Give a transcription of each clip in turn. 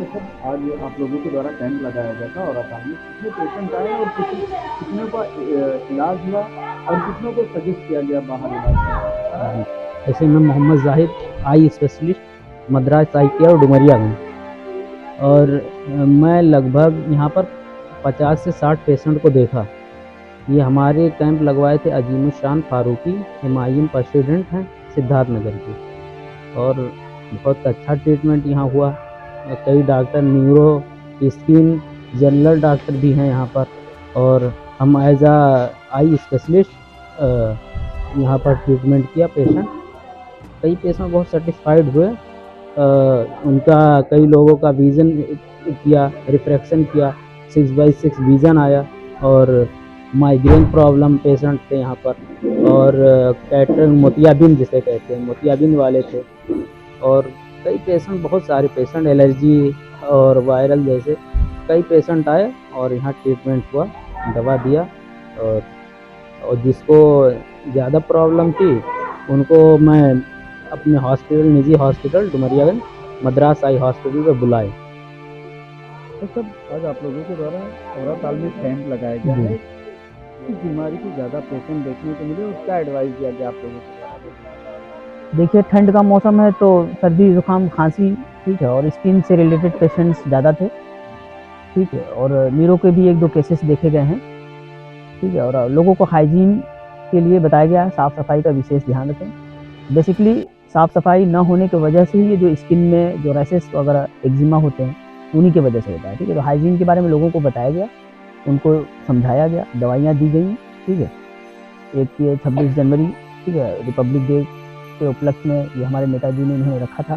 तो सर आज आप लोगों के द्वारा कैंप लगाया गया था और में कितने पेशेंट आए और कितने का इलाज हुआ और कितनों को सजेस्ट किया गया बाहर इलाज जी, ऐसे मैं मोहम्मद जाहिद, आई स्पेशलिस्ट, मद्रास आई केयर डुमरियागंज। और मैं लगभग यहाँ पर 50 से 60 पेशेंट को देखा। ये हमारे कैंप लगवाए थे अजीमुशान फारूकी, हुमायूं प्रेसिडेंट हैं सिद्धार्थ नगर के। और बहुत अच्छा ट्रीटमेंट यहाँ हुआ। कई doctor neuro, skin, general doctor भी हैं यहाँ पर। और हम एज आ आई स्पेशलिस्ट यहाँ पर ट्रीटमेंट किया पेशेंट। कई पेशेंट बहुत सेटिस्फाइड हुए। उनका कई लोगों का विज़न किया, रिफ्रैक्शन किया, 6/6 विज़न आया। और माइग्रेन प्रॉब्लम पेशेंट थे यहाँ पर। और कैटरैक्ट मोतियाबिंद जिसे कहते हैं, मोतियाबिंद वाले थे। और कई पेशेंट, बहुत सारे पेशेंट, एलर्जी और वायरल जैसे कई पेशेंट आए और यहाँ ट्रीटमेंट हुआ, दवा दिया। और जिसको ज़्यादा प्रॉब्लम थी उनको मैं अपने हॉस्पिटल, निजी hospital Dumariyaganj, Madras eye hospital में बुलाए। तो सर आज आप लोगों के द्वारा औरताल में कैंप लगाया गया है। इस बीमारी की ज़्यादा पेशेंट देखने को मिले, उसका एडवाइस दिया गया आप लोगों को? देखिए, ठंड का मौसम है तो सर्दी जुकाम खांसी, ठीक है, और स्किन से रिलेटेड पेशेंट्स ज़्यादा थे, ठीक है। और न्यूरो के भी 1-2 केसेस देखे गए हैं, ठीक है। और लोगों को हाइजीन के लिए बताया गया है, साफ़ सफाई का विशेष ध्यान रखें। बेसिकली साफ़ सफाई न होने की वजह से ही ये जो स्किन में जो रैशेस वगैरह एक्जिमा होते हैं उन्हीं की वजह से होता है, ठीक है। तो हाइजीन के बारे में लोगों को बताया गया, उनको समझाया गया, दवाइयाँ दी गई, ठीक है। एक ये 26 जनवरी, ठीक है, रिपब्लिक डे के उपलक्ष्य में ये हमारे नेताजी ने इन्हें रखा था,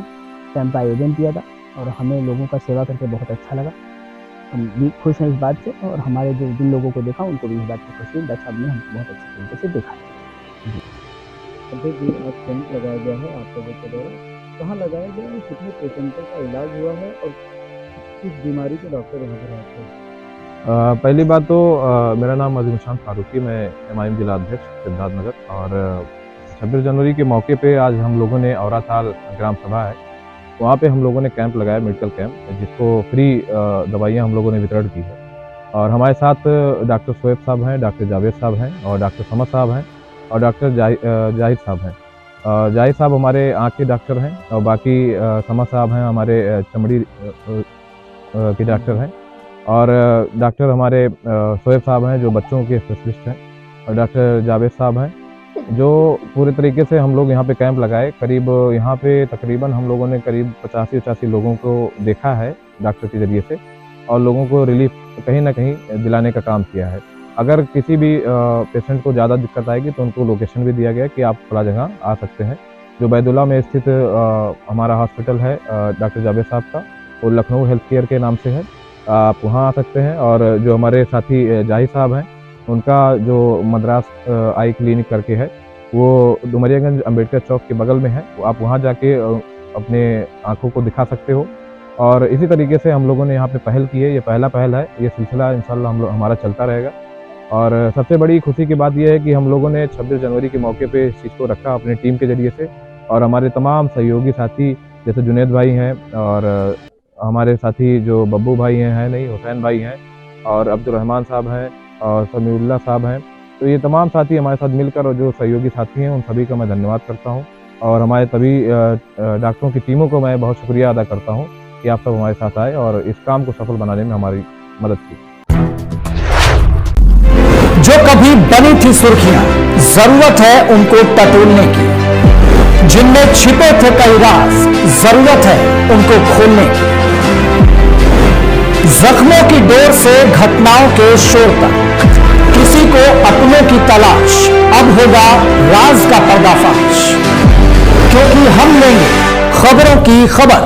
कैंप का आयोजन किया था। और हमें लोगों का सेवा करके बहुत अच्छा लगा। हम भी खुश हैं इस बात से। और हमारे जो जिन लोगों को देखा उनको भी इस बात की खुशी है। डॉक्टर साहब ने हमको बहुत अच्छे तरीके से देखा। जी, जी, आज कैंप लगाया गया है आप लोगों के द्वारा, कहाँ लगाया गया है, कितने पेशेंटों का इलाज हुआ है और किस बीमारी के डॉक्टर वहाँ पर आते हैं? पहली बात तो मेरा नाम अजीमुशान फारूकी, मैं एमआईएम जिला अध्यक्ष सिद्धार्थ नगर। और 26 जनवरी के मौके पे आज हम लोगों ने औराताल ग्राम सभा है, वहाँ पे हम लोगों ने कैंप लगाया, मेडिकल कैंप, जिसको फ्री दवाइयाँ हम लोगों ने वितरण की है। और हमारे साथ डॉक्टर शोएब साहब हैं, डॉक्टर जावेद साहब हैं, और डॉक्टर समद साहब हैं, और डॉक्टर जाहिद साहब हैं। जाहिद साहब हमारे आँख के डॉक्टर हैं, और बाकी समद साहब हैं हमारे चमड़ी के डॉक्टर हैं। और डॉक्टर हमारे शोएब साहब हैं जो बच्चों के स्पेशलिस्ट हैं, और डॉक्टर जावेद साहब हैं जो पूरे तरीके से हम लोग यहाँ पे कैंप लगाए। करीब यहाँ पे तकरीबन हम लोगों ने करीब 85-85 लोगों को देखा है डॉक्टर के ज़रिए से, और लोगों को रिलीफ कहीं ना कहीं दिलाने का काम किया है। अगर किसी भी पेशेंट को ज़्यादा दिक्कत आएगी तो उनको लोकेशन भी दिया गया कि आप थोड़ा जगह आ सकते हैं। जो बैदुल्ला में स्थित हमारा हॉस्पिटल है डॉक्टर जावेद साहब का, वो लखनऊ हेल्थ केयर के नाम से है, आप वहाँ आ सकते हैं। और जो हमारे साथी जाहिद साहब हैं, उनका जो मद्रास आई क्लिनिक करके है, वो डुमरियागंज अंबेडकर चौक के बगल में है, आप वहाँ जाके अपने आँखों को दिखा सकते हो। और इसी तरीके से हम लोगों ने यहाँ पे पहल की है, ये पहला पहल है, ये सिलसिला इंशाल्लाह हमारा चलता रहेगा। और सबसे बड़ी खुशी की बात यह है कि हम लोगों ने 26 जनवरी के मौके पे इस चीज़ को रखा अपनी टीम के ज़रिए से, और हमारे तमाम सहयोगी साथी जैसे जुनैद भाई हैं, और हमारे साथी जो बब्बू भाई हैं नहीं, हुसैन भाई हैं, और अब्दुलरहमान साहब हैं, और समीउल्लाह साहब हैं। तो ये तमाम साथी हमारे साथ मिलकर, और जो सहयोगी साथी हैं उन सभी का मैं धन्यवाद करता हूँ। और हमारे सभी डॉक्टरों की टीमों को मैं बहुत शुक्रिया अदा करता हूँ कि आप सब हमारे साथ आए और इस काम को सफल बनाने में हमारी मदद की। जो कभी बनी थी सुर्खियां, जरूरत है उनको टटोलने की। जिनमें छिपे थे कई राज, जरूरत है उनको खोलने की। जख्मों की डोर से घटनाओं के शोर तक, किसी को अपनों की तलाश, अब होगा राज का पर्दाफाश। क्योंकि हम लेंगे खबरों की खबर।